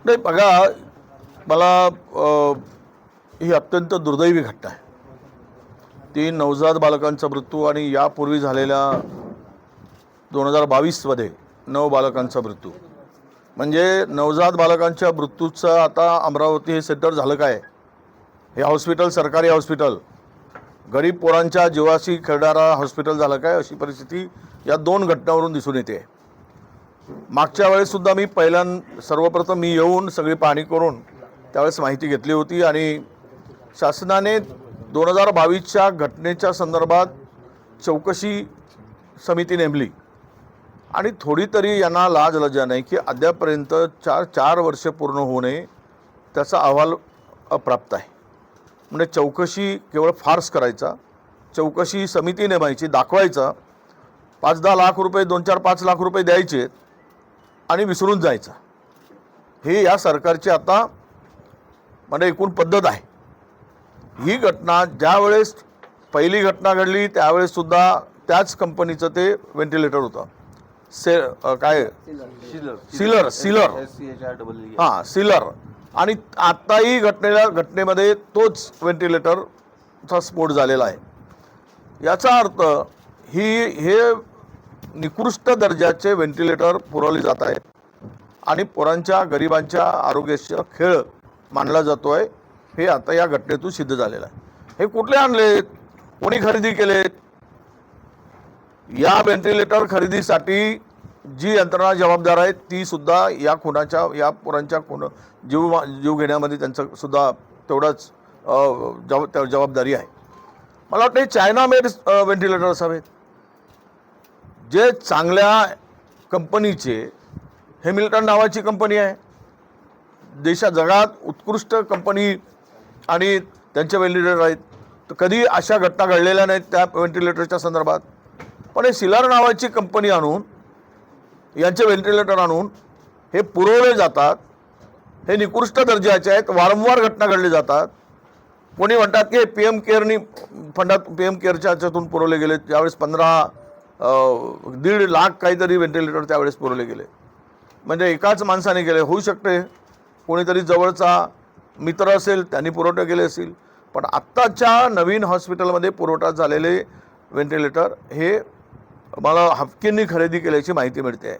नाही बघा, मला ही अत्यंत दुर्दैवी घटना आहे. ती नवजात बालकांचा मृत्यू आणि यापूर्वी झालेल्या 2022मध्ये 9 बालकांचा मृत्यू. म्हणजे नवजात बालकांच्या मृत्यूचं आता अमरावती हे सेंटर झालं काय? हे हॉस्पिटल सरकारी हॉस्पिटल गरीब पोरांच्या जीवाशी खेळणारा हॉस्पिटल झालं काय? अशी परिस्थिती या 2 घटनांवरून दिसून येते. मागच्या वेळेससुद्धा मी सर्वप्रथम मी येऊन सगळी पाहणी करून त्यावेळेस माहिती घेतली होती आणि शासनाने 2022च्या घटनेच्या संदर्भात चौकशी समिती नेमली आणि थोडी तरी यांना लाजलज्जा नाही की अद्यापर्यंत 4 वर्ष पूर्ण होऊ नये त्याचा अहवाल अप्राप्त आहे. म्हणजे चौकशी केवळ फार्स करायचा, चौकशी समिती नेमायची, दाखवायचा, 5-10 लाख रुपये 2-4-5 लाख रुपये द्यायचे आणि विसरून जायचं. हे या सरकारची आता म्हणजे एकूण पद्धत आहे. ही घटना ज्यावेळेस पहिली घटना घडली त्यावेळेससुद्धा त्याच कंपनीचं ते व्हेंटिलेटर होतं. सीलर आणि आत्ताही घटनेमध्ये तोच व्हेंटिलेटरचा स्फोट झालेला आहे. याचा अर्थ हे निकृष्ट दर्जाचे व्हेंटिलेटर पुरवले जात आहेत आणि पोरांच्या गरिबांच्या आरोग्याचा खेळ मानला जातो आहे. हे आता या घटनेतून सिद्ध झालेलं आहे. हे कुठले आणलेत, कोणी खरेदी केलेत? या व्हेंटिलेटर खरेदीसाठी जी यंत्रणा जबाबदार आहे ती सुद्धा या पोरांच्या जीव घेण्यामध्ये त्यांचं सुद्धा तेवढाच जबाबदारी आहे. मला वाटतं चायना मेड व्हेंटिलेटर असावेत. जे चांगल्या कंपनीचे, हॅमिल्टन नावाची कंपनी आहे, जगात उत्कृष्ट कंपनी आणि त्यांचे व्हेंटिलेटर आहेत. तर कधी अशा घटना घडलेल्या नाहीत त्या व्हेंटिलेटरच्या संदर्भात. पण हे सिलर नावाची कंपनी आणून यांचे व्हेंटिलेटर आणून हे पुरवले जातात. हे निकृष्ट दर्जाचे आहेत. वारंवार घटना घडल्या जातात. कोणी म्हणतात की PM केअरनी फंडात PM केअरच्या ह्याच्यातून पुरवले गेले. त्यावेळेस 1.5 लाख काहीतरी व्हेंटिलेटर त्यावेळेस पुरवले गेले. म्हणजे एकाच माणसाने केले. होऊ शकते कोणीतरी जवळचा मित्र असेल त्यांनी पुरवठे केले असतील. पण आत्ताच्या नवीन हॉस्पिटलमध्ये पुरवठा झालेले व्हेंटिलेटर हे मला हफकिंनी खरेदी केल्याची माहिती मिळते आहे.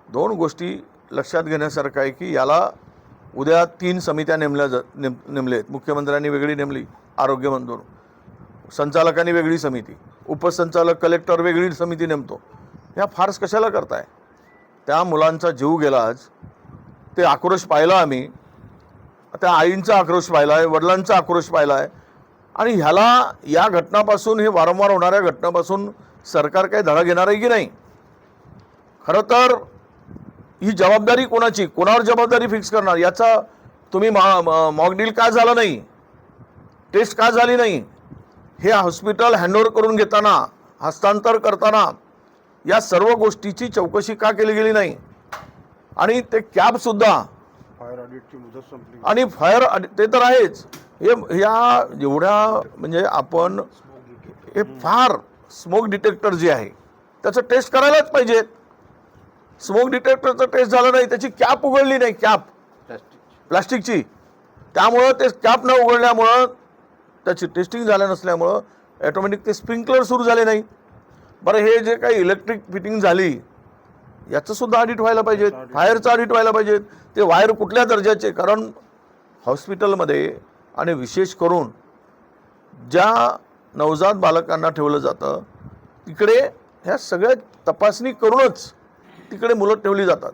2 गोष्टी लक्षात घेण्यासारखं आहे की याला उद्या 3 समित्या नेमल्या आहेत. मुख्यमंत्र्यांनी वेगळी नेमली, आरोग्यमंत्री, संचालकांनी वेगळी समिती, उपसंचालक कलेक्टर वेगळी समिती नेमतो. ह्या फार्स कशाला करताय? त्या मुलांचा जीव गेला आज, ते आक्रोश पाहिला आम्ही, त्या आईंचा आक्रोश पाहिला आहे, वडिलांचा आक्रोश पाहिला आहे. आणि ह्याला या घटनापासून, हे वारंवार होणाऱ्या घटनापासून सरकार काही धडा घेणार आहे की नाही? खरं तर ही जबाबदारी कोणाची, कोणावर जबाबदारी फिक्स करणार? याचा तुम्ही मॉक डील का झाला नाही, टेस्ट का झाली नाही, हे हॉस्पिटल हँडओव्हर करून घेताना, हस्तांतर करताना या सर्व गोष्टीची चौकशी का केली गेली नाही? आणि ते कॅबसुद्धा फायर ऑडिटची मुदत संपली आणि फायर ते तर आहेच. ह्या एवढ्या म्हणजे आपण हे फार स्मोक डिटेक्टर जे आहे त्याचं टेस्ट करायलाच पाहिजे. स्मोक डिटेक्टरचं टेस्ट झालं नाही, त्याची कॅप उघडली नाही, कॅप प्लास्टिकची. त्यामुळं ते कॅप न उघडल्यामुळं, त्याची टेस्टिंग झालं नसल्यामुळं ऑटोमॅटिक ते स्प्रिंकलर सुरू झाले नाही. बरं, हे जे काही इलेक्ट्रिक फिटिंग झाली याचंसुद्धा ऑडिट व्हायला पाहिजे, फायरचं ऑडिट व्हायला पाहिजे. ते वायर कुठल्या दर्जाचे? कारण हॉस्पिटलमध्ये आणि विशेष करून ज्या नवजात बालकांना ठेवलं जातं तिकडे ह्या सगळ्या तपासणी करूनच तिकडे मुलं ठेवली जातात.